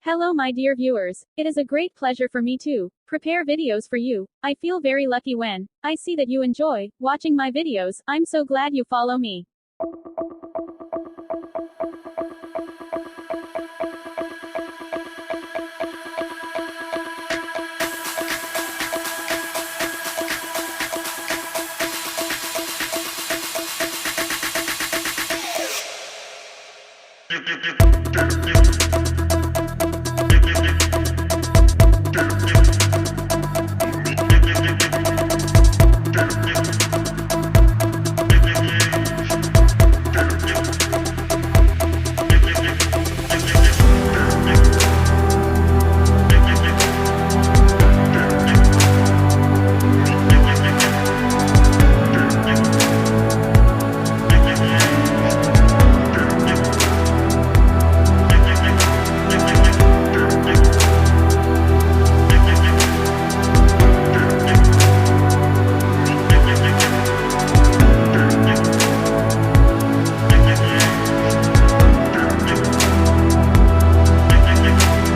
Hello my dear viewers, it is a great pleasure for me to prepare videos for you. I feel very lucky when I see that you enjoy watching my videos. I'm so glad you follow me. You